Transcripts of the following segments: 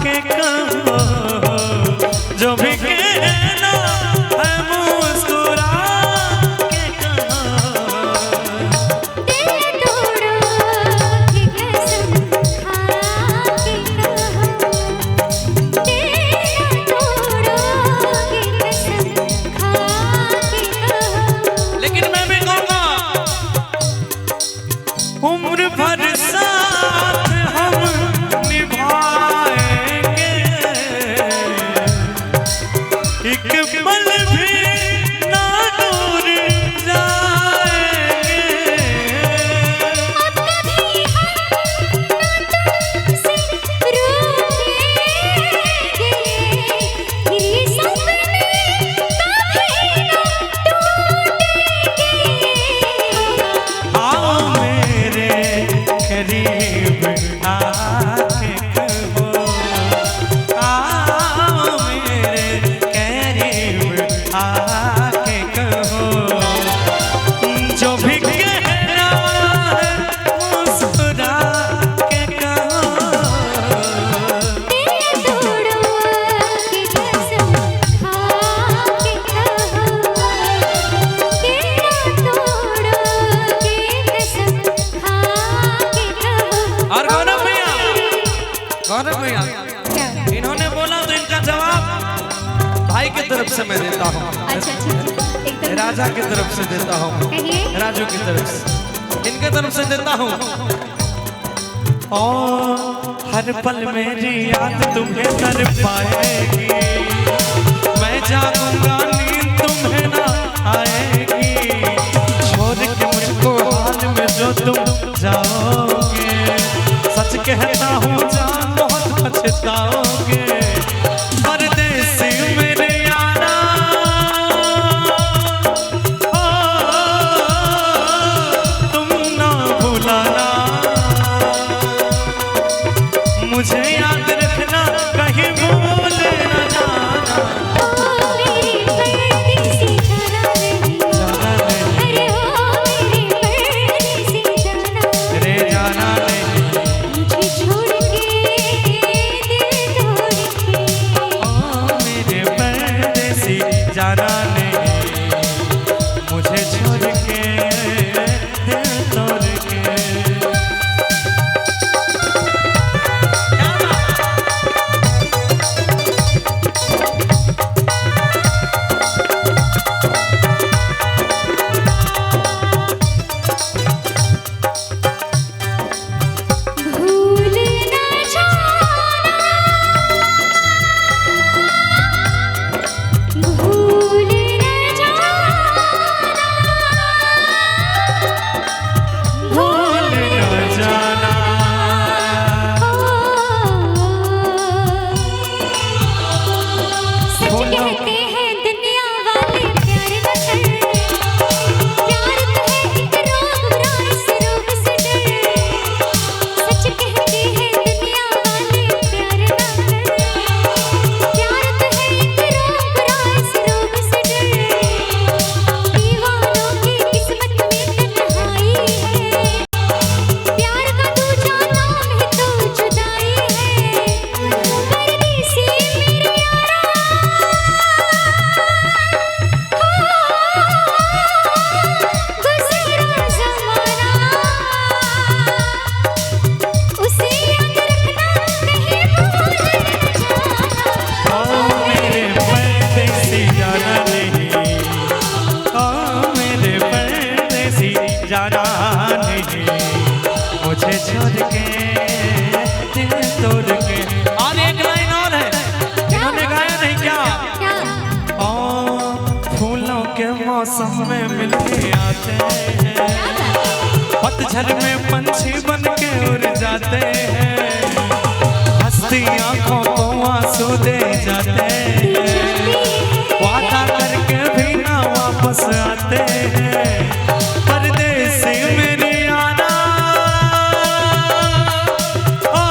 के कहो, जो भी कहना है मुस्कुरा के कहो। दिल तोड़ो की कसम खा के कहो, दिल तोड़ो की कसम खा के कहो। लेकिन मैं भी कहूँगा उम्र भर साथ हम निभाएंगे, एक पल भी ना दूर जाएंगे। अब कभी हम ना तुमसे रूठेंगे, ये सपने कभी ना टूटेंगे। आओ मेरे करीब आके कहो, आओ मेरे करीब आके कहो, जो भी कहना है मुस्कुरा के कहो। दिल तोड़ो की कसम खा के कहो, दिल तोड़ो की कसम खा के कहो। और गौरव भैया क्या? इन्होंने बोला तो इनका जवाब भाई की तरफ से मैं देता हूँ, अच्छा एकदम राजा की तरफ से देता हूँ, कहिए। राजू की तरफ से, इनके तरफ से देता हूँ। और हर पल मेरी याद तुम्हें कर पाएगी, मैं जागूंगा नींद तुम्हें ना आएगी, छोड़ के मुझको हाल में जो तुम जाओगे, सच कहता हूँ जान बहुत पछताओगे। परदेसी मेरे यारा, ओ, तुम ना भुलाना, मुझे याद रखना कहीं भूल न जाना। ओ मेरी परदेसी जाना नहीं, जाना नहीं अरे ओ मेरी परदेसी जाना रे, जाना नहीं। मुझे छोड़ के दिल तोड़ के। ओ मेरे परदेसी जाना नहीं, मुझे छोड़ के दिल तोड़ के। भूल ना जाना, भूल ना जाना, भूल न जाना, सच कहते हैं दुनिया वाले प्यार न कर, प्यार तो है एक रोग बुरा, इस रोग से डर। सच कहते हैं दुनिया वाले प्यार न कर, प्यार तो है एक रोग बुरा, इस रोग से डर। दीवानों की किस्मत में तन्हाई है, प्यार का दूजा नाम है तो जुदाई है। परदेसी मेरे यारा, गुज़रा ज़माना, उसे याद रखना कहीं भूल न जाना। ओ मेरे परदेसी जाना नहीं, ओ मेरे परदेसी जाना नहीं, मुझे छोड़ के दिल तोड़ के। और एक लाइन और है, इन्होंने गाया नहीं क्या? क्या? ओ फूलों के मौसम में मिलके आते हैं, पतझड़ में पंछी बन के उड़ जाते हैं, हंसती आंखों को आंसू दे जाते हैं, वादा करके भी ना वापस आते हैं। परदेसी मेरे यारा, ओ,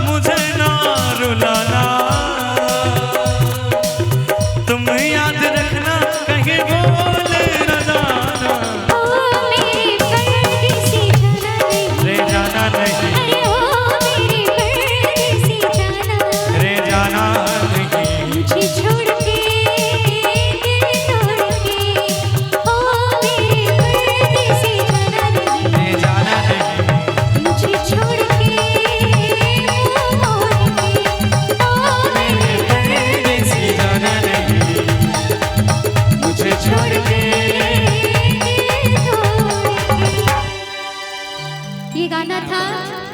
मुझे ना रुलाना, तुम याद रखना कहीं भूल न जाना। ओ मेरे परदेसी जाना नहीं, रे जाना गाना था